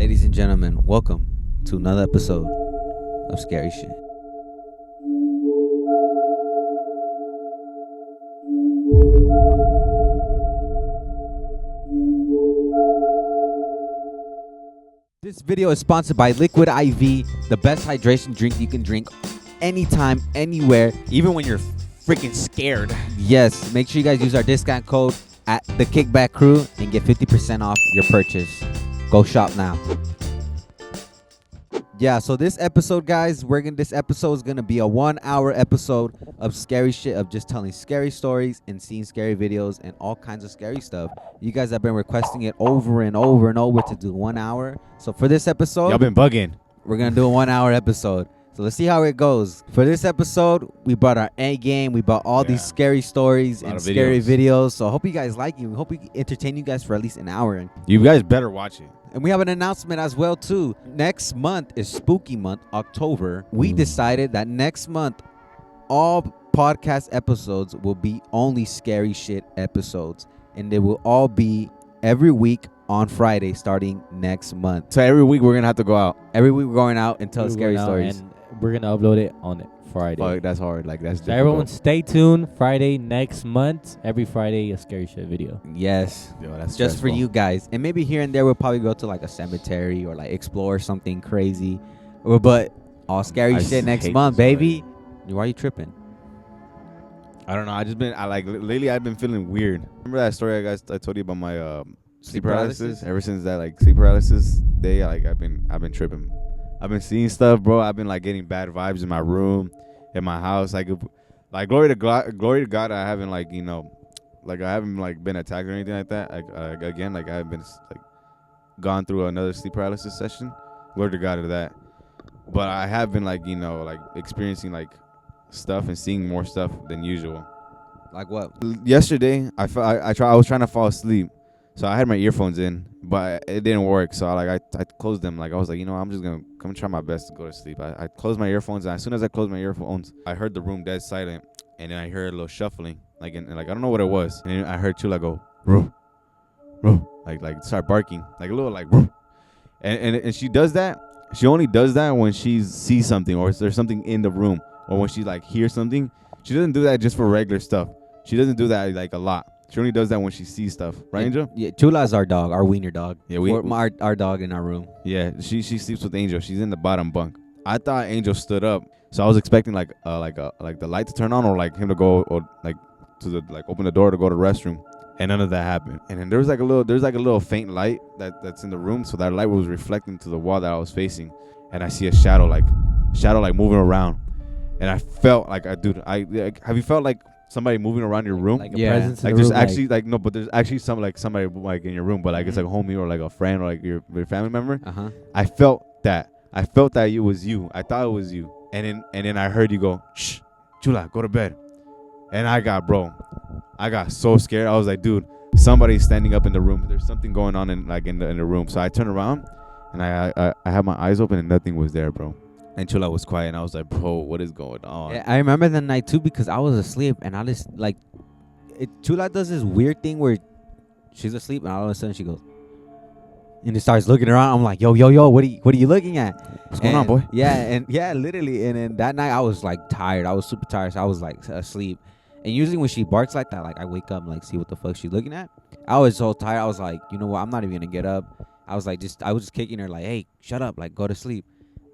Ladies and gentlemen, welcome to another episode of Scary Shit. This video is sponsored by Liquid IV, the best hydration drink you can drink anytime, anywhere, even when you're freaking scared. Yes, make sure you guys use our discount code at THEKICKBACKCREW and get 50% off your purchase. Go shop now. Yeah, so this episode, guys, this episode is gonna be a 1-hour episode of scary shit, of just telling scary stories and seeing scary videos and all kinds of scary stuff. You guys have been requesting it over and over and over to do 1 hour. So for this episode, y'all been bugging. We're gonna do a 1-hour episode. So let's see how it goes. For this episode, we brought our A game. We brought all these scary stories and scary videos. So I hope you guys like it. We hope we entertain you guys for at least an hour. You guys better watch it. And we have an announcement as well, too. Next month is spooky month, October. We decided that next month, all podcast episodes will be only scary shit episodes. And they will all be every week on Friday starting next month. So every week we're going to have to go out. Every week we're going out and tell scary stories. And we're going to upload it on Friday. Fuck, that's hard. Like, that's so everyone stay tuned. Friday next month. Every Friday, a scary shit video. Yes. Yo, that's just stressful. for you guys. And maybe here and there we'll probably go to like a cemetery or like explore something crazy. But all scary shit next month, baby. Why are you tripping? I don't know. Lately I've been feeling weird. Remember that story I told you about my sleep paralysis? Ever since that like sleep paralysis day, I've been tripping. I've been seeing stuff, bro. I've been like getting bad vibes in my room, in my house. Like glory to God, I haven't I haven't been attacked or anything like that. I haven't been gone through another sleep paralysis session. Glory to God to that. But I have been experiencing stuff and seeing more stuff than usual. Like what? Yesterday, I was trying to fall asleep. So I had my earphones in, but it didn't work. So I closed them. I was like, I'm just going to come try my best to go to sleep. I closed my earphones, and as soon as I closed my earphones, I heard the room dead silent. And then I heard a little shuffling. I don't know what it was. And then I heard Chula go, "Roo, roo," start barking. Like a little "Roo." And she does that. She only does that when she sees something or there's something in the room. Or when she hears something. She doesn't do that just for regular stuff. She doesn't do that a lot. She only does that when she sees stuff, right, Angel? Yeah, Chula's our dog, our wiener dog. Yeah, our dog in our room. Yeah, she sleeps with Angel. She's in the bottom bunk. I thought Angel stood up, so I was expecting the light to turn on or him to go or open the door to go to the restroom, and none of that happened. And then there's a little faint light that's in the room, so that light was reflecting to the wall that I was facing, and I see a shadow moving around, and I felt have you felt somebody moving around your room? Like a presence in the there's room, actually no, but there's actually somebody in your room, but it's a homie or a friend or your family member. I felt that. I felt that it was you. I thought it was you. And then I heard you go, "Shh, Chula, go to bed." And I got so scared. I was like, dude, somebody's standing up in the room. There's something going on in the room. So I turned around and I had my eyes open and nothing was there, bro. And Chula was quiet, and I was like, bro, what is going on? Yeah, I remember the night, too, because I was asleep, and I just, Chula does this weird thing where she's asleep, and all of a sudden she goes, and it starts looking around. I'm like, yo, what are you looking at? What's going on, boy? Yeah, literally. And then that night, I was, tired. I was super tired, so I was, asleep. And usually when she barks like that, I wake up and, see what the fuck she's looking at. I was so tired. I was like, you know what? I'm not even going to get up. I was, I was just kicking her, hey, shut up, go to sleep.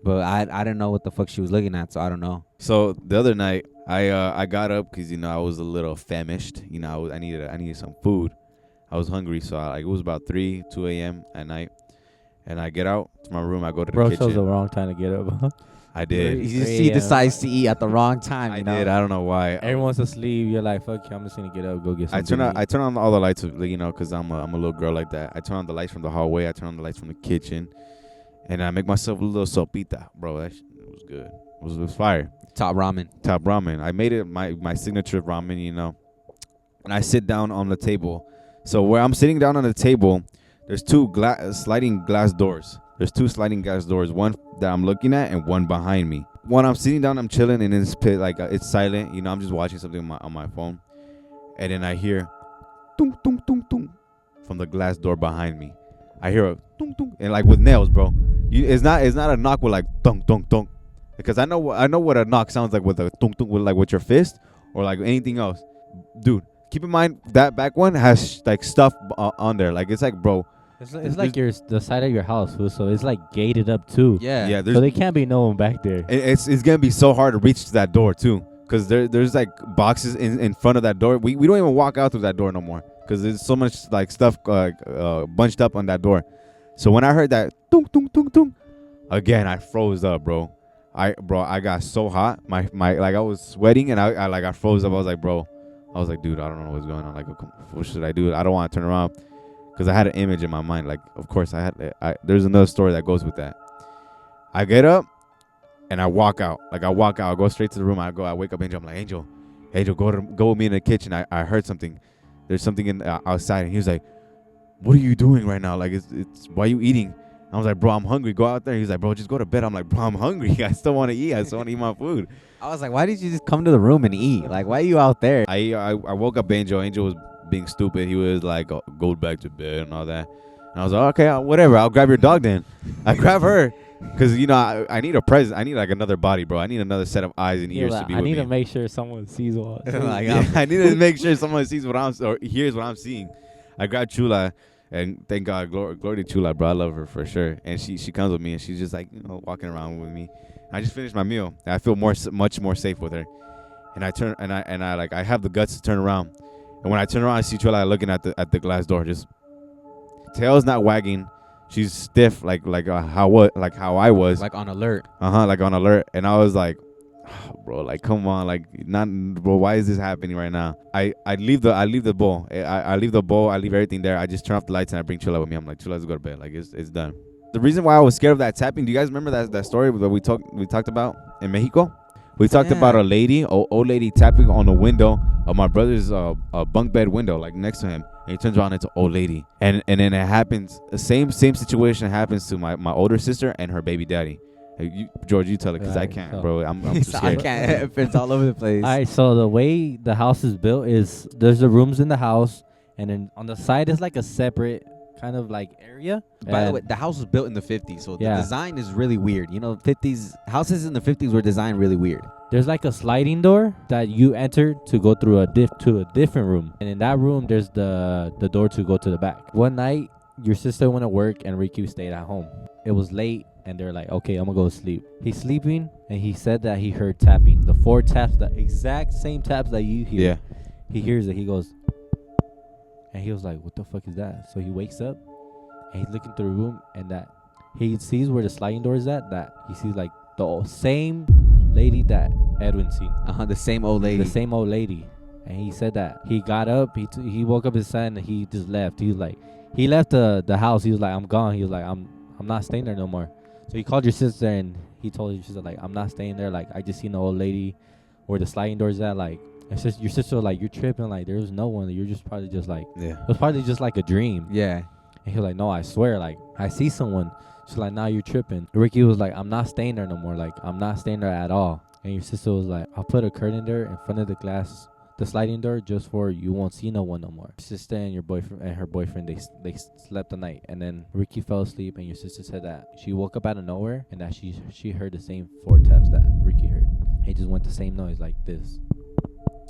But I didn't know what the fuck she was looking at, so I don't know. So the other night, I got up because I was a little famished. I needed some food. I was hungry, so it was about 2 a.m. at night, and I get out to my room. I go to the kitchen. Bro chose the wrong time to get up. I did. He decides to eat at the wrong time. I did. I don't know why. Everyone's asleep. You're like, fuck you. I'm just gonna get up, go get something. I turn on all the lights, because I'm a little girl like that. I turn on the lights from the hallway. I turn on the lights from the kitchen. And I make myself a little sopita, bro. That it was good. It was fire. Top ramen. I made it my signature ramen, And I sit down on the table. So where I'm sitting down on the table, there's two sliding glass doors. There's two sliding glass doors. One that I'm looking at and one behind me. When I'm sitting down, I'm chilling and it's it's silent. I'm just watching something on my phone. And then I hear, tung, tung, tung, tung, from the glass door behind me. I hear a tung tung, and like with nails, bro. It's not a knock with like tung tung tung, because I know what a knock sounds like with a tung tung with like with your fist or like anything else, dude. Keep in mind that back one has like stuff on there, like it's like, bro. It's like the side of your house, fool, so it's like gated up too. Yeah. So there can't be no one back there. It's gonna be so hard to reach to that door too, because there's like boxes in front of that door. We don't even walk out through that door no more, because there's so much like stuff bunched up on that door. So when I heard that tung tung tung tung, again I froze up, bro. I got so hot, my like I was sweating, and I froze up. I was like, dude, I don't know what's going on. Like, what should I do? I don't want to turn around, because I had an image in my mind. Like, of course there's another story that goes with that. I get up and I walk out. I go straight to the room. I wake up Angel. I'm like, Angel, go with me in the kitchen. I heard something. There's something in outside. And he was like, what are you doing right now? Like, it's why are you eating? I was like, bro, I'm hungry. Go out there. He's like, bro, just go to bed. I'm like, bro, I'm hungry. I still want to eat. I still want to eat my food. I was like, why did you just come to the room and eat? Like, why are you out there? I woke up Angel. Angel was being stupid. He was like, go back to bed and all that. And I was like, okay, whatever. I'll grab your dog then. I grab her, because, you know, I need a present. I need like another body, bro. I need another set of eyes and ears to be with me. I need to make sure someone sees what. Like, I need to make sure someone sees what or hears what I'm seeing. I grabbed Chula, and thank God, glory to Chula, bro. I love her for sure. And she comes with me, and she's just like, you know, walking around with me. I just finished my meal, and I feel much more safe with her. And I turn and I have the guts to turn around. And when I turn around, I see Chula looking at the glass door, just tail's not wagging. She's stiff, like how I was, like on alert. like on alert. And I was like, oh, bro, like come on, like not, bro. Why is this happening right now? I leave the bowl. I leave the bowl. I leave everything there. I just turn off the lights and I bring Chula with me. I'm like, Chula, let's go to bed. Like it's done. The reason why I was scared of that tapping. Do you guys remember that story that we talked about in Mexico? We talked about a lady, old lady, tapping on the window of my brother's bunk bed window, like next to him. And he turns around, it's an old lady. And then it happens, the same situation happens to my older sister and her baby daddy. Hey, George, you tell it, because I can't, bro. I'm too scared. I can't. It's all over the place. All right, so the way the house is built is there's the rooms in the house, and then on the side is like a separate kind of like area. By the way, the house was built in the 50s, so Yeah. the design is really weird. You know, 50s houses in the 50s were designed really weird. There's like a sliding door that you enter to go through a different room, and in that room there's the door to go to the back. One night, your sister went to work and Ricky stayed at home. It was late, and they're like, okay, I'm gonna go to sleep. He's sleeping, and he said that he heard tapping. The 4 taps, the exact same taps that you hear. Yeah. He hears it. He goes, and he was like, what the fuck is that? So he wakes up, and he's looking through the room, and that he sees where the sliding door is at. That he sees like the same lady that Edwin seen. The same old lady. The same old lady. And he said that he got up, he woke up his son, and he just left. He was like, he left the house. He was like, I'm gone. He was like, I'm not staying there no more. So he called your sister, and he told your sister, like, I'm not staying there. Like, I just seen the old lady where the sliding doors at. Like, it's just, your sister was like, you're tripping. Like, there was no one. You're just probably just like, Yeah. it was probably just like a dream. Yeah. And he was like, no, I swear, like, I see someone. She's like, nah, you're tripping. Ricky was like, I'm not staying there no more. Like, I'm not staying there at all. And your sister was like, I'll put a curtain there in front of the glass, the sliding door, just for you won't see no one no more. Your sister and your boyfriend and her boyfriend, they slept the night. And then Ricky fell asleep, and your sister said that she woke up out of nowhere and that she heard the same 4 taps that Ricky heard. It just went the same noise like this.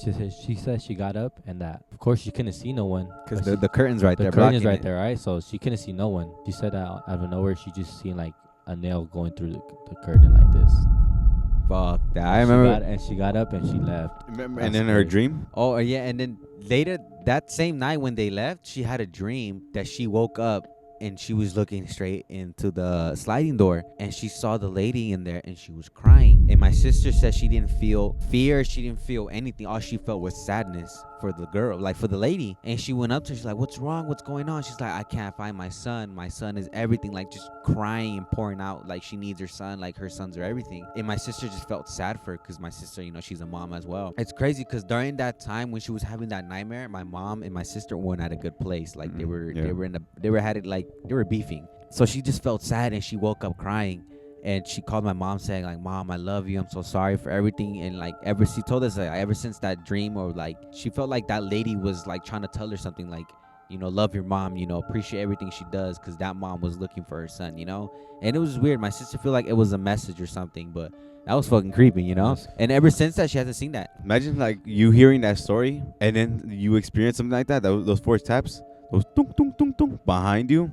She said she got up, and that of course she couldn't see no one Because the curtain's right there. the curtain is blocking right it. there, right? So she couldn't see no one. She said that out of nowhere she just seen like a nail going through the curtain like this. Fuck that. I remember. And she got up and she left. Remember, That's and then her crazy. dream. Oh, yeah. And then later that same night when they left, she had a dream that she woke up and she was looking straight into the sliding door, and she saw the lady in there, and she was crying. And my sister said she didn't feel fear. She didn't feel anything. All she felt was sadness for the girl, like for the lady. And she went up to her. She's like, what's wrong? What's going on? She's like, I can't find my son. My son is everything. Like, just crying and pouring out like she needs her son. Like, her sons are everything. And my sister just felt sad for her, because my sister, you know, she's a mom as well. It's crazy because during that time when she was having that nightmare, my mom and my sister weren't at a good place. Like, they were beefing. So she just felt sad, and she woke up crying. And she called my mom saying, like, Mom, I love you. I'm so sorry for everything. And like, she told us, like, ever since that dream, or like, she felt like that lady was like trying to tell her something, like, love your mom, appreciate everything she does, because that mom was looking for her son, and it was weird. My sister feel like it was a message or something, but that was fucking creepy, Yes. and ever since that she hasn't seen that. Imagine like you hearing that story and then you experience something like that. Those force taps, those tung tung tung tung behind you.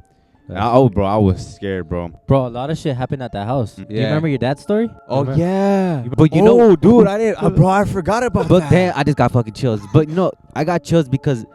Oh, bro, I was scared, bro. Bro, a lot of shit happened at that house. Do you Yeah. remember your dad's story? Oh Remember? yeah, You- but dude, I didn't, bro, I forgot about but then I just got fucking chills. But I got chills because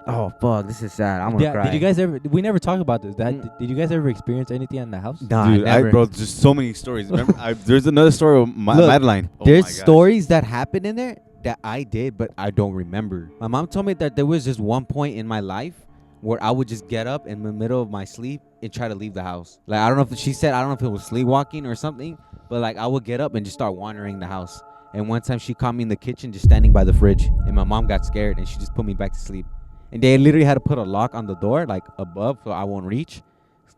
fuck, this is sad. I'm gonna Yeah, cry. did you guys ever? We never talked about this. Did you guys ever experience anything in the house? Nah, Dude, never. bro, just so many stories. Remember, there's another story of Look, Madeline. Oh There's my gosh. stories that happened in there that I did, but I don't remember. My mom told me that there was just one point in my life where I would just get up in the middle of my sleep and try to leave the house. Like, I don't know if she said, I don't know if it was sleepwalking or something, but like I would get up and just start wandering the house. And one time she caught me in the kitchen just standing by the fridge, and my mom got scared and she just put me back to sleep. And they literally had to put a lock on the door, like above, so I won't reach,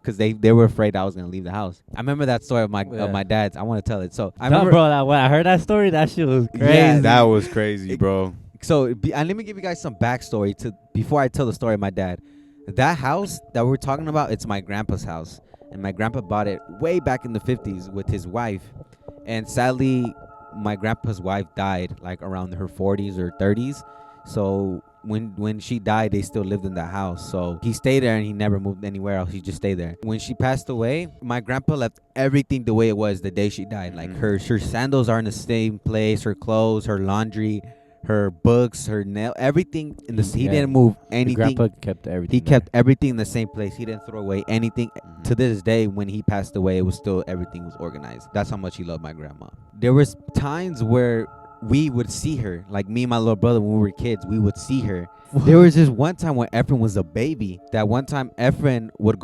because they were afraid I was gonna leave the house. I remember that story of my dad's. I want to tell it. So I remember, bro, when I heard that story, that shit was crazy. Yeah, That was crazy, bro. So and let me give you guys some backstory before I tell the story of my dad. That house that we're talking about, it's my grandpa's house, and my grandpa bought it way back in the 50s with his wife, and sadly my grandpa's wife died like around her 40s or 30s. So when she died, they still lived in that house. So he stayed there and he never moved anywhere else. He just stayed there. When she passed away, my grandpa left everything the way it was the day she died. Like her sandals are in the same place, her clothes, her laundry, her books, her nail, everything in the. He didn't move Your anything. grandpa kept everything. He kept everything in the same place. He didn't throw away anything. To this day, when he passed away, it was still, everything was organized. That's how much he loved my grandma. There was times where we would see her, like me and my little brother when we were kids, we would see her. There was this one time when Efren was a baby. That one time Efren would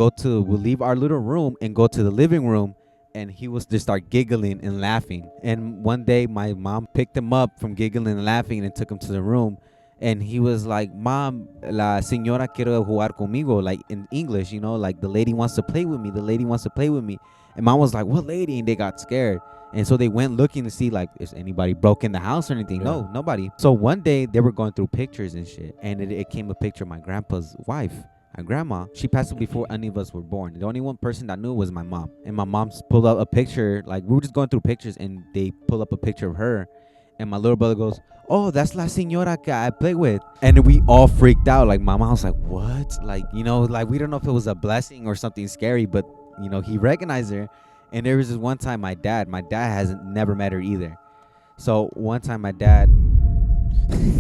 leave our little room and go to the living room, and he was just start giggling and laughing. And one day my mom picked him up from giggling and laughing and took him to the room. And he was like, "Mom, la señora quiere jugar conmigo," like in English, like the lady wants to play with me. The lady wants to play with me. And mom was like, "What lady?" And they got scared. And so they went looking to see, like, is anybody broke in the house or anything? Yeah. No, nobody. So one day they were going through pictures and shit, and it came a picture of my grandpa's wife. My grandma, she passed away before any of us were born. The only one person that knew was my mom. And my mom's pulled up a picture, like we were just going through pictures, and they pull up a picture of her. And my little brother goes, "Oh, that's la señora que I play with." And we all freaked out. Like my mom was like, "What?" Like, like we don't know if it was a blessing or something scary, but he recognized her. And there was this one time my dad hasn't never met her either. So one time my dad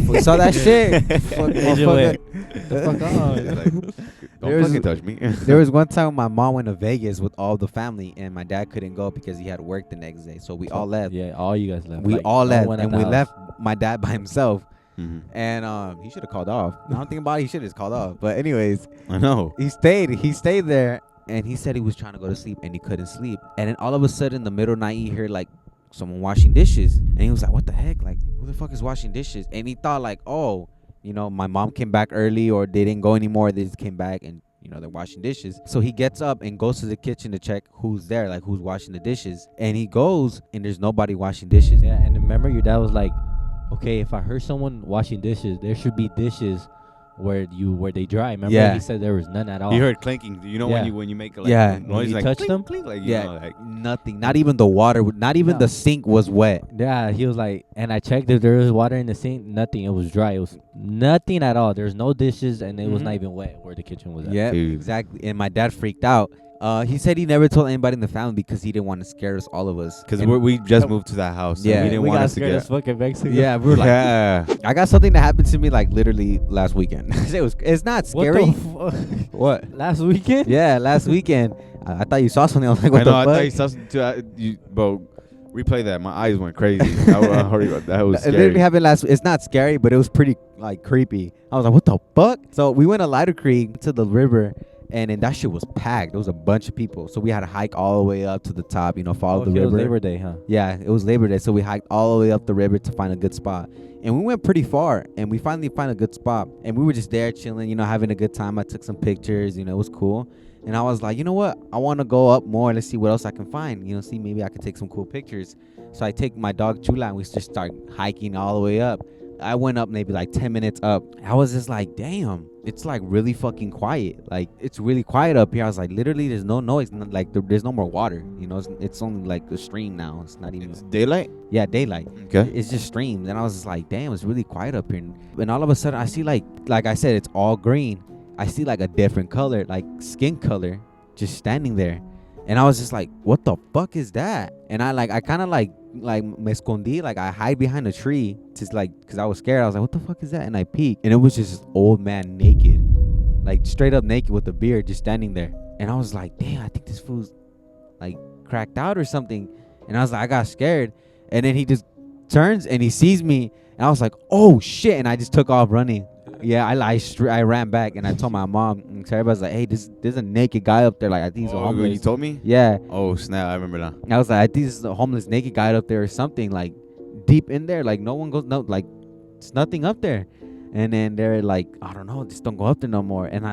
we saw that shit. Fuck, motherfucker. The fuck on. Don't fucking touch me. There was one time my mom went to Vegas with all the family, and my dad couldn't go because he had work the next day. So we all left. Yeah, all you guys left. We Like, all no left, one at and the we house. left my dad by himself. Mhm. And he should have called off. I don't think about it. He should have just called off. But anyways, I know. he stayed there, and he said he was trying to go to sleep and he couldn't sleep. And then all of a sudden, in the middle of the night, you hear like someone washing dishes, and he was like, "What the heck? Like, who the fuck is washing dishes?" And he thought like, "Oh, my mom came back early, or they didn't go anymore. They just came back and they're washing dishes." So he gets up and goes to the kitchen to check who's there, like who's washing the dishes. And he goes, and there's nobody washing dishes. Yeah, and remember your dad was like, "Okay, if I heard someone washing dishes, there should be dishes where they dry." Remember, Yeah. he said there was none at all. He heard clinking. You know Yeah. when you make a Yeah. noise You like touched clink, them? clink, like Yeah, nothing. Not even the water. Not even No. the sink was wet. Yeah, he was like, and I checked if there was water in the sink. Nothing. It was dry. It was nothing at all. There's no dishes, and it was Mhm. not even wet where the kitchen was at. Yeah, Dude. exactly. And my dad freaked out. He said he never told anybody in the family because he didn't want to scare us, all of us. because And- we just moved to that house. Yeah. Yeah, we didn't we want got us to scared get. as fucking Mexico. Yeah, we were like, Yeah. I got something that happened to me like literally last weekend. It's not What scary. the fuck? What? Last weekend? Yeah, last weekend. I thought you saw something. I was like, what I know. I the thought you fuck? saw something too. Bro, replay that. My eyes went crazy. I heard about that. It was It literally scary. happened last. It's not scary, but it was pretty like creepy. I was like, what the fuck? So we went to Lighter Creek to the river, and then that shit was packed. There was a bunch of people, so we had to hike all the way up to the top. Follow the Okay, it was river. Labor Day, huh? Yeah, it was Labor Day, so we hiked all the way up the river to find a good spot. And we went pretty far, and we finally found a good spot. And we were just there chilling, having a good time. I took some pictures, it was cool. And I was like, you know what? I want to go up more. Let's see what else I can find. See, maybe I could take some cool pictures. So I take my dog Chula, and we just start hiking all the way up. I went up maybe like 10 minutes up. I was just like, damn, it's like really fucking quiet. Like, it's really quiet up here. I was like, literally, there's no noise. Like, there's no more water. You know, it's only like a stream now. It's not even. It's daylight? Yeah, daylight. Okay. It's just streams. And I was just like, damn, it's really quiet up here. And all of a sudden, I see like I said, it's all green. I see like a different color, like skin color, just standing there. And I was just like, what the fuck is that? And I kind of like me escondí, like I hide behind a tree, just like, cause I was scared. I was like, what the fuck is that? And I peeked, and it was just this old man naked, like straight up naked with a beard, just standing there. And I was like, damn, I think this fool's like cracked out or something. And I was like, I got scared. And then he just turns and he sees me, and I was like, oh shit! And I just took off running. Yeah, I ran back, and I told my mom, and so everybody's like, hey, there's a naked guy up there. Like, I think he's a homeless. You told me? Yeah. Oh snap! I remember now. I was like, I think this is a homeless naked guy up there or something, like deep in there. Like, no one goes, no, like it's nothing up there. And then they're like, I don't know, just don't go up there no more. And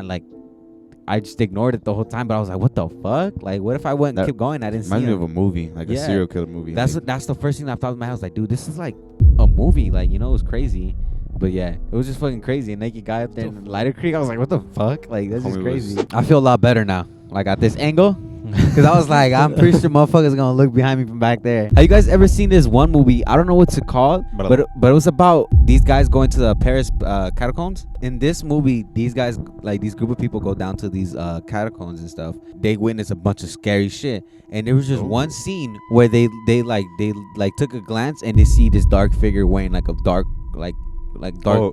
I just ignored it the whole time. But I was like, what the fuck? Like, what if I went and kept going? I didn't see Reminds me him. of a movie, like a serial killer movie. That's the first thing I thought in my head. I was like, dude, this is like a movie. Like, you know, it was crazy. But yeah, it was just fucking crazy. A naked guy up there in Lighter Creek. I was like, what the fuck? Like, that's just crazy. I feel a lot better now. Like, at this angle. Because I was like, I'm pretty sure motherfuckers going to look behind me from back there. Have you guys ever seen this one movie? I don't know what's it called. But it was about these guys going to the Paris Catacombs. In this movie, these guys, like these group of people go down to these catacombs and stuff. They witness a bunch of scary shit. And there was just one scene where they took a glance and they see this dark figure wearing like a dark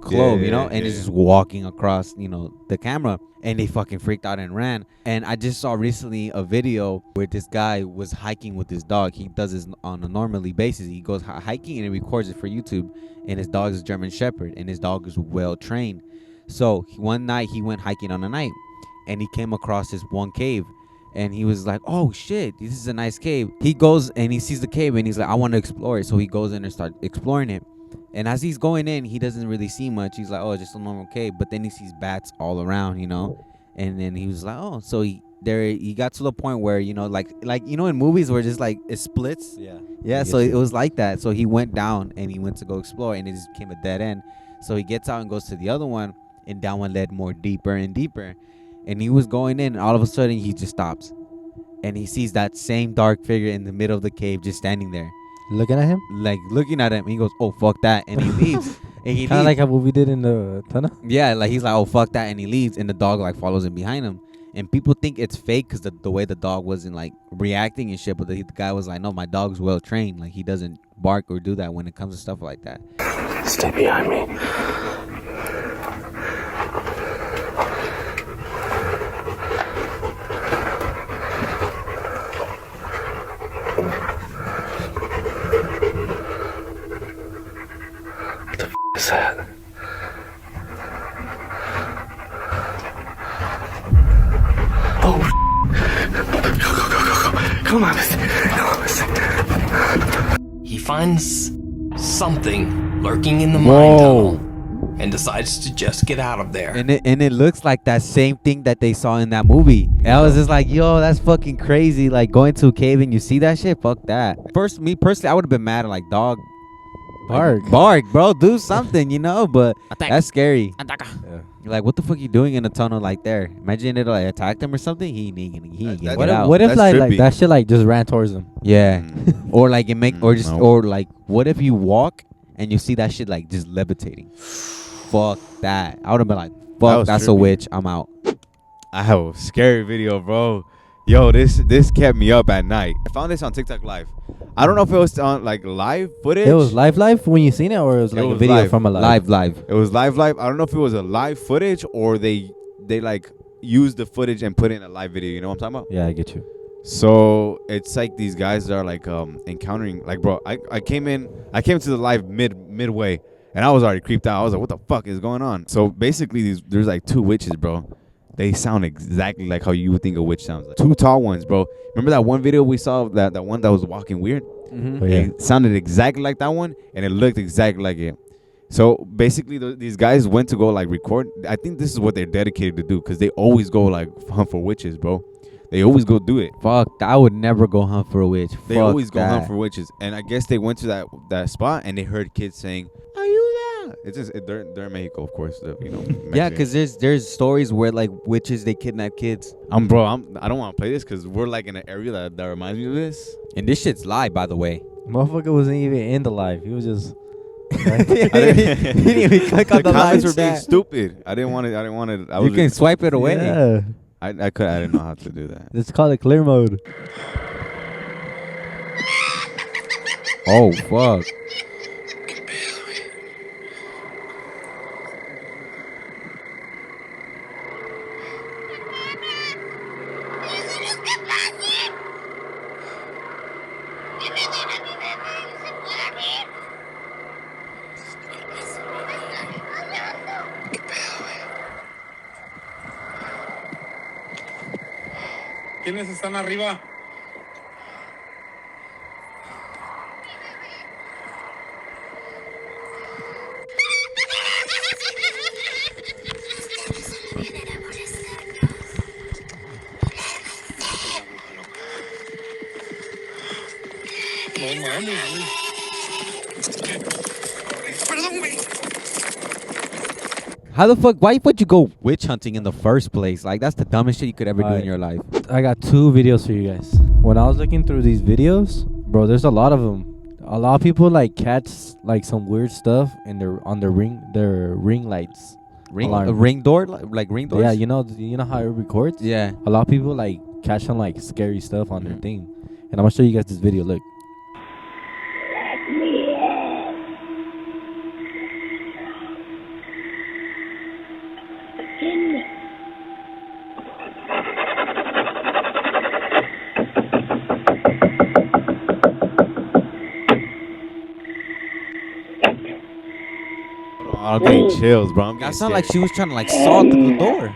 clothes, you know, and it's just walking across, you know, the camera, and they fucking freaked out and ran. And I just saw recently a video where this guy was hiking with his dog. He does this on a normally basis. He goes hiking and he records it for YouTube, and his dog is a German Shepherd, and his dog is well trained. So one night he went hiking on a night, and he came across this one cave, and he was like, oh shit, this is a nice cave. He goes and he sees the cave, and he's like, I want to explore it. So he goes in and starts exploring it. And as he's going in, he doesn't really see much. He's like, oh, just a normal cave. But then he sees bats all around, you know. And then he was like, oh. So he got to the point where, you know, like you know, in movies where just like it splits. Yeah. So it was like that. So he went down and he went to go explore, and it just became a dead end. So he gets out and goes to the other one, and that one led more deeper and deeper. And he was going in, and all of a sudden he just stops, and he sees that same dark figure in the middle of the cave just standing there. Looking at him? Like, looking at him. He goes, oh, fuck that. And he leaves. Kind of like how we did in the tunnel? Yeah, like, he's like, oh, fuck that. And he leaves. And the dog, like, follows him behind him. And people think it's fake because the way the dog wasn't, like, reacting and shit. But the guy was like, no, my dog's well trained. Like, he doesn't bark or do that when it comes to stuff like that. Stay behind me. Is that? Oh, go. Come on, He finds something lurking in the mine tunnel and decides to just get out of there. And it looks like that same thing that they saw in that movie. And I was just like, yo, that's fucking crazy. Like, going to a cave and you see that shit? Fuck that. Me personally, I would have been mad at, like, dog. Bark, bro. Do something, you know. But that's scary. Yeah. Like, what the fuck you doing in a tunnel like there? Imagine it like attacked him or something. He ain't get out. What if like that shit like just ran towards him? Yeah. Or like or like what if you walk and you see that shit like just levitating? Fuck that. I would have been like, fuck, that's a witch. I'm out. I have a scary video, bro. Yo, this kept me up at night. I found this on TikTok Live. I don't know if it was on like live footage. It was live when you seen it, or it was like a video from a live. It was live. I don't know if it was a live footage or they like used the footage and put it in a live video. You know what I'm talking about? Yeah, I get you. So it's like these guys are like encountering, like, bro, I came to the live midway, and I was already creeped out. I was like, what the fuck is going on? So basically there's like two witches, bro. They sound exactly like how you would think a witch sounds like. Two tall ones, bro. Remember that one video we saw, that one that was walking weird? Mm-hmm. Oh, yeah. It sounded exactly like that one, and it looked exactly like it. So basically these guys went to go like record. I think this is what they're dedicated to do, because they always go like hunt for witches, bro. They always go do it. Fuck, I would never go hunt for a witch. They always go hunt for witches. And I guess they went to that spot and they heard kids saying, "Are you there? it's just they're in Mexico, of course. You know. Yeah, Mexican. because there's stories where like witches they kidnap kids, I don't want to play this because we're like in an area that reminds me of this. and this shit's live, by the way. Motherfucker wasn't even in the live. He was just. He didn't even click on The the live comments were being chat. stupid. I didn't want it. You can swipe it away. Yeah. I didn't know how to do that. It's called a clear mode. Oh fuck. ¿Quiénes están arriba? No mames, güey. Perdón, güey. How the fuck? Why would you go witch hunting in the first place? Like that's the dumbest shit you could ever do in Alright. your life. I got 2 videos for you guys. When I was looking through these videos, bro, there's a lot of them. A lot of people like catch like some weird stuff in their ring lights. Alarm. A ring door, like ring doors. Yeah, you know how it records. Yeah. A lot of people like catch on like scary stuff on their thing, and I'm gonna show you guys this video. Look. I'm getting chills, bro. That sounded like she was trying to like saw through the door.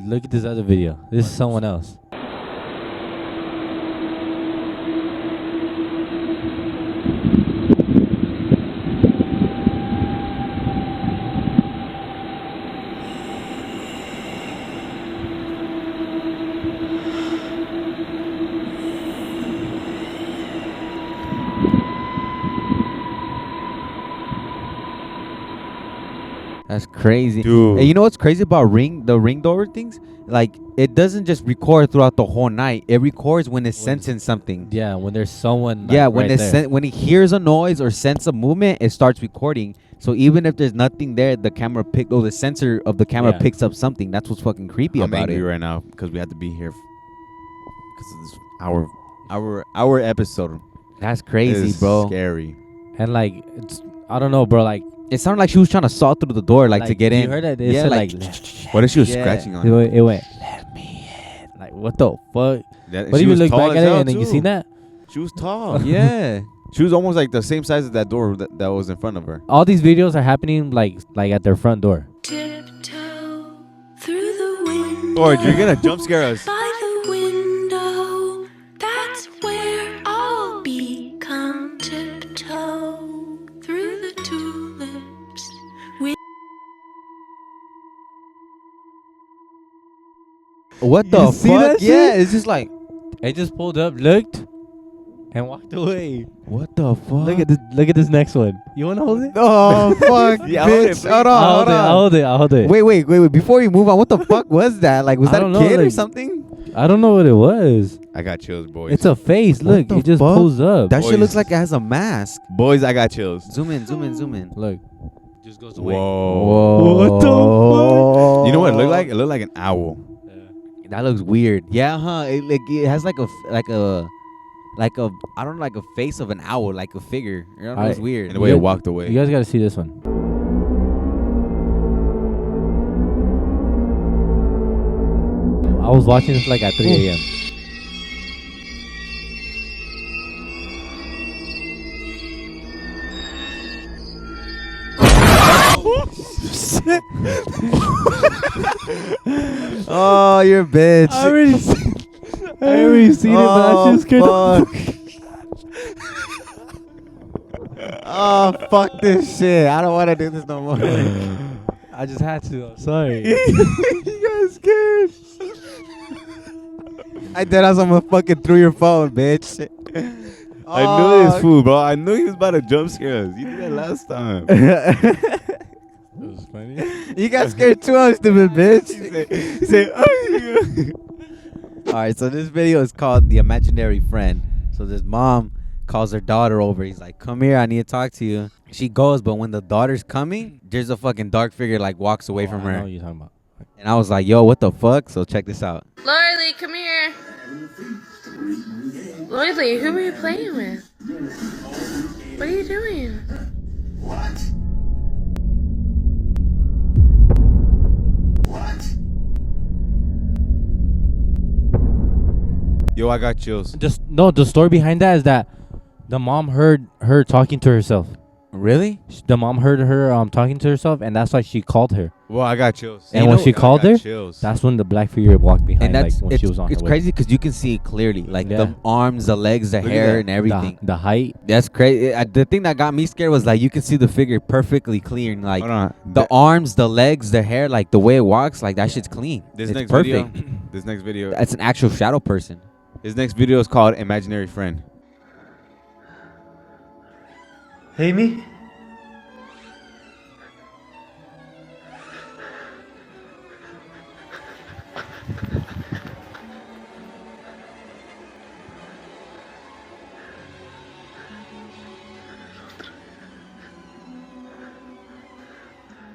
Look at this other video. This is someone else. That's crazy. Dude. Hey, you know what's crazy about the ring door things? Like it doesn't just record throughout the whole night. It records when it's sensing something. Yeah, when there's someone. Like, Yeah, when right it there. when it hears a noise or sense a movement, it starts recording. So even if there's nothing there, the the sensor of the camera Yeah. picks up something. That's what's fucking creepy I'm about angry it. right now because we have to be here because of this our episode. That's crazy, Is bro. Scary. And like, it's I don't know, bro. Like, It sounded like she was trying to saw through the door, like to get in. You heard that? It Yeah, said, like, What if she was Yeah. scratching on it went. Let me in. Like, what the fuck? That, But she if you was look tall back as at it hell, and then you too. seen that, She was tall. yeah. She was almost like the same size as that door that was in front of her. all these videos are happening like at their front door. Tiptoe through the window. Lord, you're gonna jump scare us. By the window, that's where I'll be. Come tiptoe through the tulips. What the see fuck? that Yeah, shit? it's just like, It just pulled up, looked, and walked away. what the fuck? Look at this next one. You wanna hold it? Oh fuck, Yeah, hold it, bitch! please. Hold on, I'll hold on. I'll hold it. Wait. Before you move on, what the fuck was that? Like, was I that a don't know, kid or like- something? I don't know what it was. I got chills, boys. It's a face. What Look, the it just fuck? pulls up. That shit Boys. looks like it has a mask. boys. I got chills. Zoom in. Look, just goes Whoa. What the fuck? You know what it looked like? It looked like an owl. That looks weird. Yeah, huh? It has like a I don't know, like a face of an owl, like a figure. You know, it's weird. And the way it walked away. You guys gotta see this one. I was watching this like at 3 a.m. Oh, you're a bitch. I already seen it, but I just scared the fuck. Oh, fuck this shit. I don't want to do this no more. I just had to. I'm sorry. You got scared. I did as I'm gonna fucking through your phone, bitch. I knew this fool, bro. I knew he was about to jump scare us. You did that last time. It was funny. You got scared too, I'm stupid bitch. He said, oh, All right, so this video is called The Imaginary Friend. So this mom calls her daughter over. He's like, come here, I need to talk to you. She goes, but when the daughter's coming, there's a fucking dark figure like walks away from I know her. what you're talking about. And I was like, yo, what the fuck? So check this out. Lily, come here. Lily, who are you playing with? What are you doing? yo, I got chills. Just no. The story behind that is that the mom heard her talking to herself. Really? The mom heard her talking to herself, and that's why she called her. Well, I got chills. And when she called her, chills. that's when the black figure walked behind, And that's like when it's, she was on it's her way. crazy because you can see it clearly, like Yeah. the arms, the legs, the Look at hair, that. and everything. The height. That's crazy. The thing that got me scared was like you can see the figure perfectly clean, like Hold on. the arms, the legs, the hair, like the way it walks, like that shit's clean. This It's next perfect. video. This next video. That's an actual shadow person. His next video is called Imaginary Friend. Amy?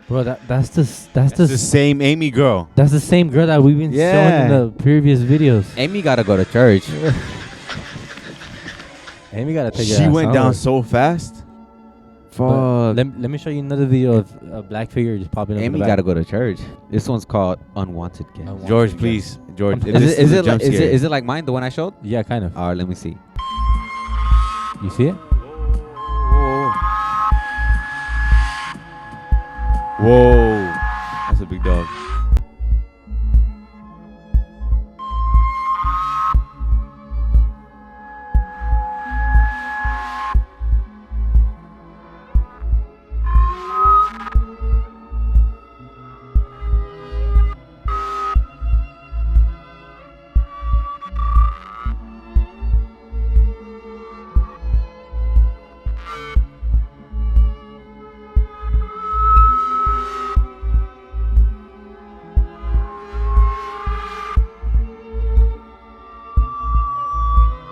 Bro, that's the That's the same Amy girl. that's the same girl that we've been showing Yeah. in the previous videos. Amy gotta go to church. Amy gotta take She went down so fast. But let me show you another video of a black figure just popping up. Amy in the gotta back. go to church. This one's called Unwanted Guest. Unwanted. George, Guess. please. George. Is it like mine, the one I showed? Yeah, kind of. All right, let me see. You see it? Whoa. That's a big dog.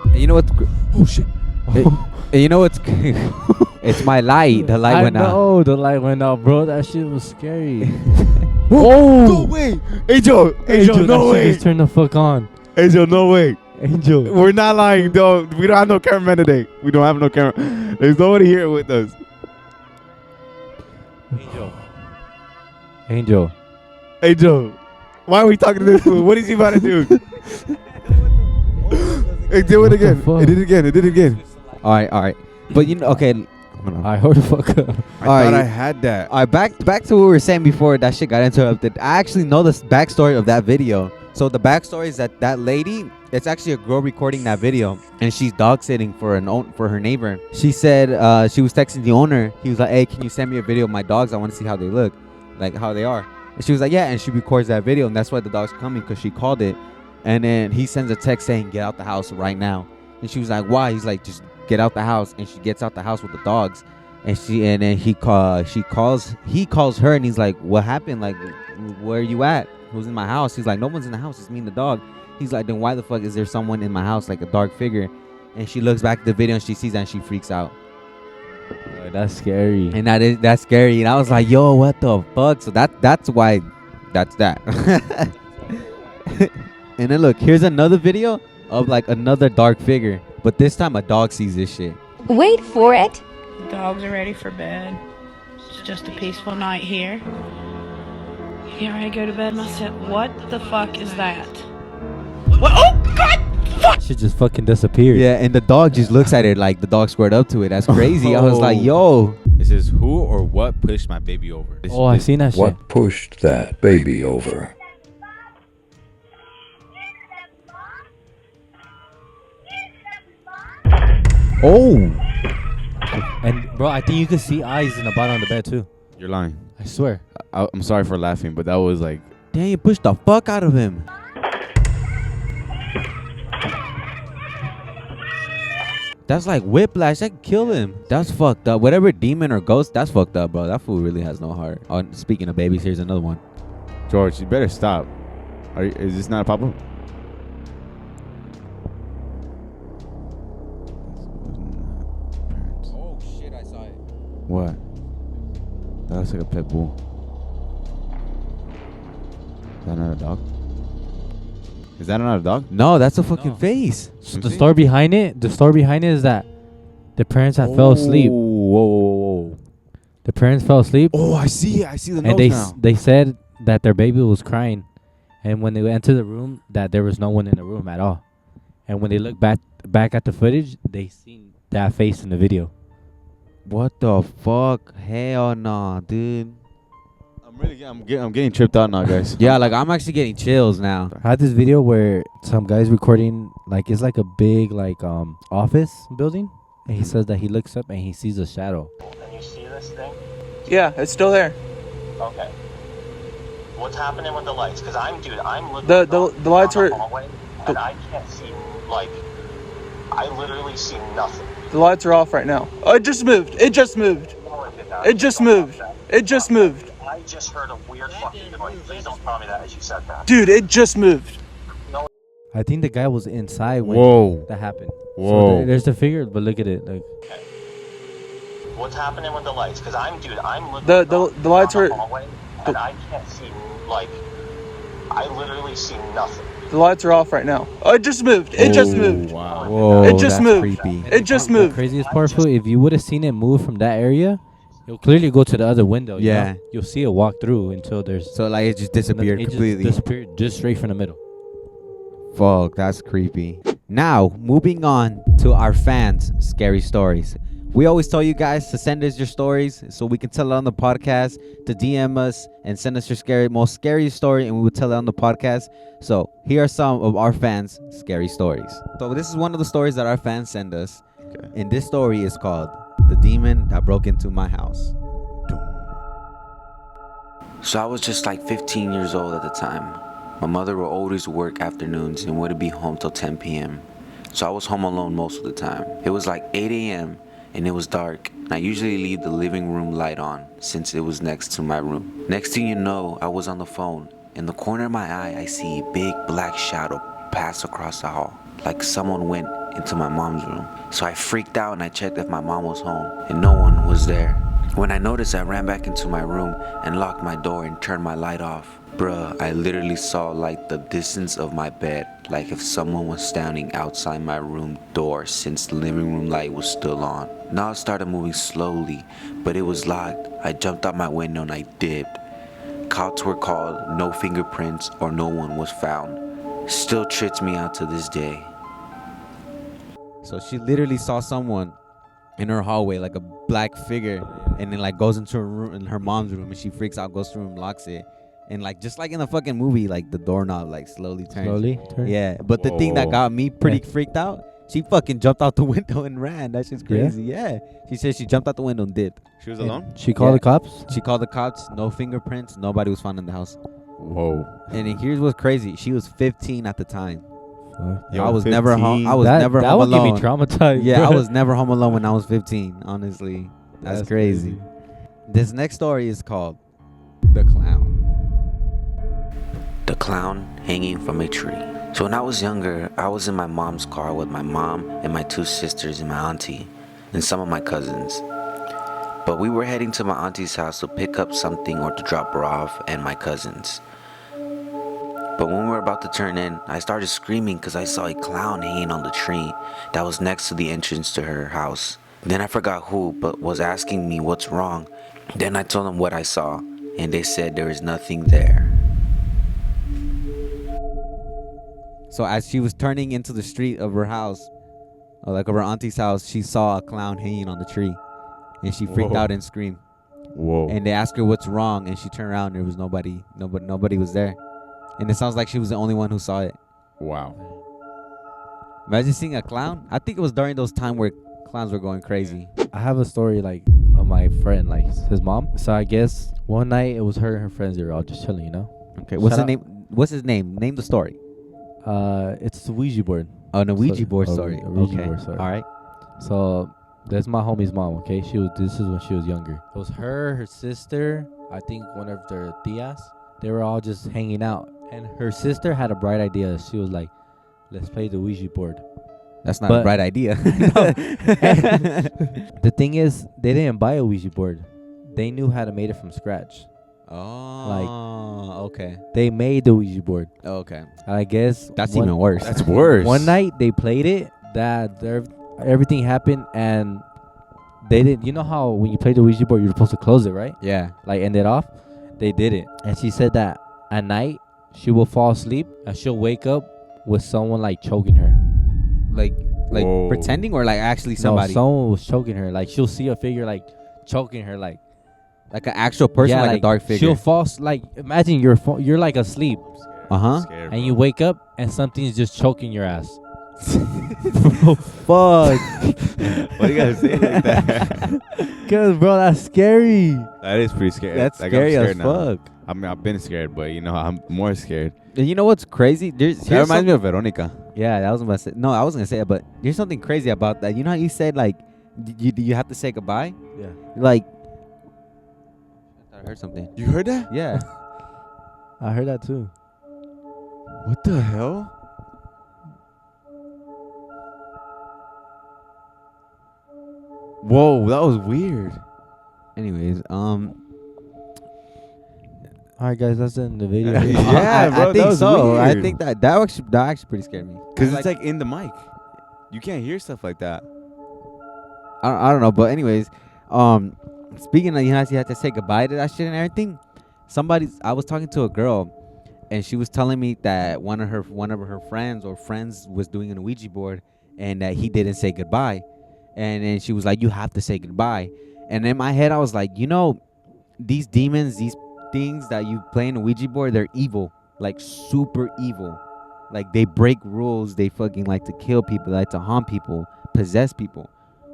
And you know what's? Oh shit! You know what's? It's my light. The light went out. No, the light went out, bro. That shit was scary. No way. Angel. Angel, that no shit way. just turned the fuck on. Angel, no way. Angel. We're not lying, though. We don't have no cameraman today. We don't have no camera. There's nobody here with us. Angel. Angel. Angel, why are we talking to this fool? What is he about to do? Hey, do it again. fuck? It did it again. It did it again. All right. But you know, okay. Hold on. I heard the fuck up. I thought Alright. I had that. All right, back to what we were saying before that shit got interrupted. I actually know the backstory of that video. So the backstory is that lady, it's actually a girl recording that video, and she's dog sitting for her neighbor. She said she was texting the owner. He was like, "Hey, can you send me a video of my dogs? I want to see how they look, like how they are." And she was like, "Yeah," and she records that video, and that's why the dog's coming because she called it. And then he sends a text saying, "Get out the house right now." And she was like, "Why?" He's like, "Just get out the house." And she gets out the house with the dogs. And then he calls her, and he's like, "What happened? Like, where are you at? Who's in my house?" He's like, "No one's in the house. It's me and the dog." He's like, "Then why the fuck is there someone in my house, like a dark figure?" And she looks back at the video and she sees that and she freaks out. Boy, that's scary. And that's scary. And I was like, "Yo, what the fuck?" So that's why that's that. And then look, here's another video of like another dark figure, but this time a dog sees this shit. Wait for it. Dogs are ready for bed. It's just a peaceful night here. You ready to go to bed myself? What the fuck is that? What? Oh God! Shit just fucking disappeared. Yeah, and the dog just looks at it like the dog squared up to it. That's crazy. I was like, "Yo." This is who or what pushed my baby over. Oh, I seen that shit. What pushed that baby over? Oh. And bro, I think you could see eyes in the bottom of the bed too. You're lying. I swear. I'm sorry for laughing, but that was like. Damn, you pushed the fuck out of him. That's like whiplash. That could kill him. That's fucked up. Whatever demon or ghost, that's fucked up, bro. That fool really has no heart. Oh, speaking of babies, here's another one. George, you better stop. Is this not a pop-up? Oh shit, I saw it. What? That looks like a pit bull. Is that not a dog? Is that not a dog? No, that's a fucking face. So the story behind it is that the parents had fell asleep. Whoa. The parents fell asleep. Oh, I see it. I see the And notes now. they said that their baby was crying, and when they entered the room, that there was no one in the room at all. And when they looked back at the footage, they seen that face in the video. What the fuck? Hell nah, dude. I'm getting tripped out now, guys. Yeah, like I'm actually getting chills now. I had this video where some guy's recording, like it's like a big office building, and he says that he looks up and he sees a shadow. And you see this thing? Yeah, it's still there. Okay. What's happening with the lights? Because I'm looking. The lights are. Hallway, and I can't see. I literally see nothing. The lights are off right now. Oh, it just moved. It just moved. No, it did not. It just moved. It just moved. I just heard a weird fucking noise. Please don't tell me that as you said that. Dude, it just moved. No. I think the guy was inside when that happened. Whoa. So there's the figure, but look at it. Like, Okay. What's happening with the lights? Because I'm looking. The lights are. Hallway, and I can't see. I literally see nothing. The lights are off right now. Oh, it just moved. It just moved. Wow. Whoa, It just that's moved. creepy. It just the moved. craziest part, fool, if you would have seen it move from that area, you'll clearly go to the other window. you Yeah. know? You'll see it walk through until there's. So like it just disappeared it completely. Just disappeared just straight from the middle. Fuck, that's creepy. Now, moving on to our fans' scary stories. We always tell you guys to send us your stories so we can tell it on the podcast, to DM us and send us your most scary story, and we will tell it on the podcast. So here are some of our fans' scary stories. So this is one of the stories that our fans send us. Okay. And this story is called The Demon That Broke Into My House. So I was just like 15 years old at the time. My mother would always work afternoons and wouldn't be home till 10 p.m. So I was home alone most of the time. It was like 8 a.m. and it was dark. I usually leave the living room light on since it was next to my room. Next thing you know, I was on the phone. In the corner of my eye, I see a big black shadow pass across the hall, like someone went into my mom's room. So I freaked out and I checked if my mom was home, and no one was there. When I noticed, I ran back into my room and locked my door and turned my light off. Bruh, I literally saw like the distance of my bed, like if someone was standing outside my room door since the living room light was still on. Now it started moving slowly, but it was locked. I jumped out my window and I dipped. Cops were called, no fingerprints or no one was found. Still trips me out to this day. So she literally saw someone in her hallway, like a black figure, and then like goes into her room, in her mom's room, and she freaks out, goes to her room, locks it, and like just like in the fucking movie, like the doorknob like slowly turns. Yeah, but the thing that got me pretty freaked out, she fucking jumped out the window and ran. That's just crazy. Yeah. She said she jumped out the window and dipped. She was alone? She called the cops? She called the cops. No fingerprints. Nobody was found in the house. Whoa. And then here's what's crazy. She was 15 at the time. Yo, I was 15? never home. I was never that home would alone. get me traumatized. Yeah, bro. I was never home alone when I was 15. Honestly, that's crazy. This next story is called The Clown. The clown hanging from a tree. So when I was younger, I was in my mom's car with my mom and my two sisters and my auntie and some of my cousins. But we were heading to my auntie's house to pick up something or to drop her off and my cousins. But when we were about to turn in, I started screaming because I saw a clown hanging on the tree that was next to the entrance to her house. Then I forgot who, but was asking me what's wrong. Then I told them what I saw, and they said there is nothing there. So as she was turning into the street of her house, or like of her auntie's house, she saw a clown hanging on the tree, and she freaked out and screamed. Whoa. And they asked her what's wrong, and she turned around and there was nobody was there. And it sounds like she was the only one who saw it. Wow. Imagine seeing a clown. I think it was during those time where Clowns were going crazy. I have a story like of my friend, like his mom. So I guess one night it was her and her friends. They were all just chilling, you know. Okay, what's Shout his out- name? What's his name? Name the story. It's the Ouija board. Oh, the Ouija So- board a story. Ouija Okay. board story. All right. So that's my homie's mom. Okay, this is when she was younger. It was her sister, I think one of their tias. They were all just hanging out, and her sister had a bright idea. She was like, "Let's play the Ouija board." That's not a But- bright idea. The thing is, they didn't buy a Ouija board. They knew how to make it from scratch. Oh, okay. They made the Ouija board. Okay. And I guess That's one- even worse. That's worse. One night they played it. Everything happened, and they didn't. You know how when you play the Ouija board, you're supposed to close it, right? Yeah. Like end it off. They did it, and she said that at night she will fall asleep and she'll wake up with someone like choking her. Like Whoa. pretending or like actually somebody. No, someone was choking her. Like she'll see a figure like choking her, like Like an actual person, like a dark figure. She'll fall. Like imagine you're like asleep, Uh-huh. and you wake up and something's just choking your ass. Fuck. Why do you guys say it like that? Cause bro, that's scary. That is pretty scary. That's Like, scary I'm as scared now. fuck. I mean, I've been scared, but you know, I'm more scared. And you know what's crazy? That reminds me of Veronica. Yeah, that was about to say. No, I wasn't gonna say it, but there's something crazy about that. You know how you said like, you have to say goodbye? Yeah. Like, I thought I heard something. You heard that? Yeah. I heard that too. What the hell? Whoa, that was weird. Anyways, All right, guys, that's the end of the video. Yeah, bro, I that think was so. I weird. think that actually pretty scared me. Because it's like in the mic. You can't hear stuff like that. I don't know, but anyways, speaking of, you have to say goodbye to that shit and everything. I was talking to a girl, and she was telling me that one of her friends was doing an Ouija board, and that he didn't say goodbye, and then she was like, "You have to say goodbye." And in my head, I was like, you know, these demons, these things that you play in a Ouija board, they're evil, like super evil. Like they break rules, they fucking like to kill people, they like to haunt people, possess people.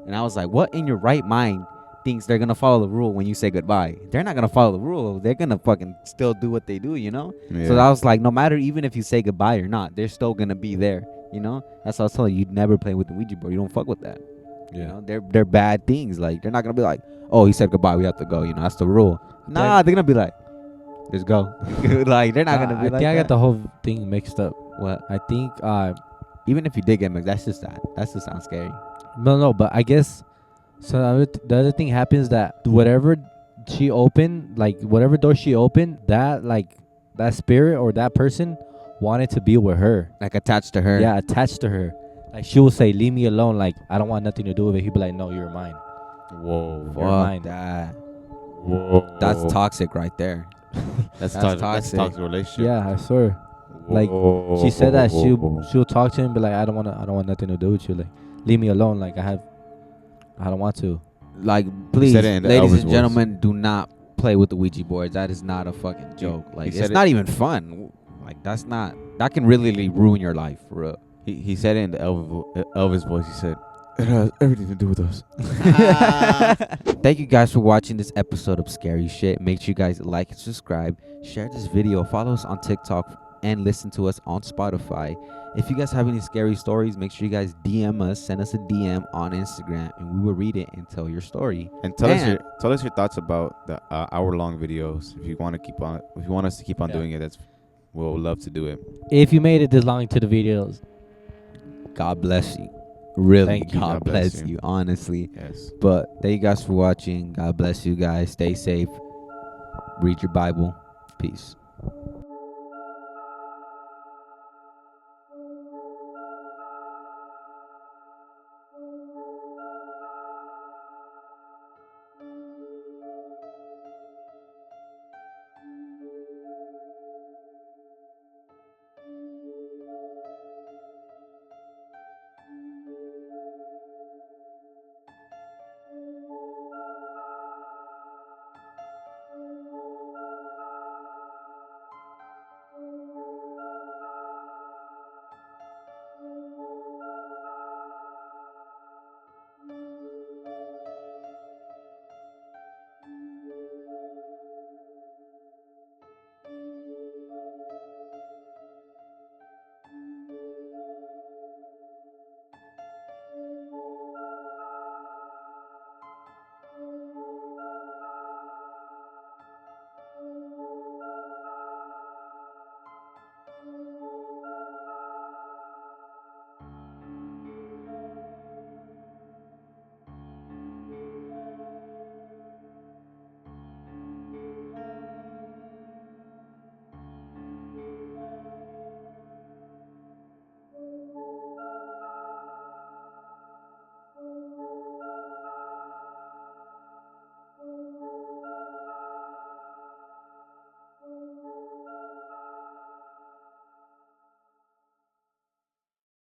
And I was like, what in your right mind thinks they're gonna follow the rule when you say goodbye? They're not gonna follow the rule. They're gonna fucking still do what they do, you know? Yeah. So I was like, no matter even if you say goodbye or not, they're still gonna be there, you know? That's what I was telling you. You'd never play with the Ouija board. You don't fuck with that. Yeah. You know, they're bad things. Like they're not gonna be like, oh, he said goodbye, we have to go. You know, that's the rule. Nah, they're gonna be like, let's go. Like they're not gonna be I like think I that. got the whole thing mixed up. What? I think Even if you did get mixed, that's just that. That just sounds scary. no, but I guess so. The other thing happens that whatever she opened, like whatever door she opened, that spirit or that person wanted to be with her, Like attached to her. Yeah, attached to her. Like she will say, "Leave me alone." Like I don't want nothing to do with it. He'd be like, "No, you're mine." Whoa. You're Fuck mine. that. Whoa. That's toxic right there. That's toxic. That's a toxic relationship. Yeah, I swear. Like she said that she'll talk to him, but like I don't want nothing to do with you. Like leave me alone. Like I don't want to. Like, please, said it in the ladies Elvis and gentlemen, do not play with the Ouija boards. That is not a fucking joke. Like, said it's it- not even fun. Like, that can really ruin your life, for real. He said it in the Elvis voice. He said, it has everything to do with us. Thank you guys for watching this episode of Scary Shit. Make sure you guys like and subscribe, share this video, follow us on TikTok, and listen to us on Spotify. If you guys have any scary stories, make sure you guys DM us, send us a DM on Instagram, and we will read it and tell your story. And tell us your thoughts about the hour-long videos. If you want us to keep on doing it, we'll love to do it. If you made it this long into the videos, God bless you. Really, Thank you. God bless you, honestly. Yes. But thank you guys for watching. God bless you guys. Stay safe. Read your Bible. Peace.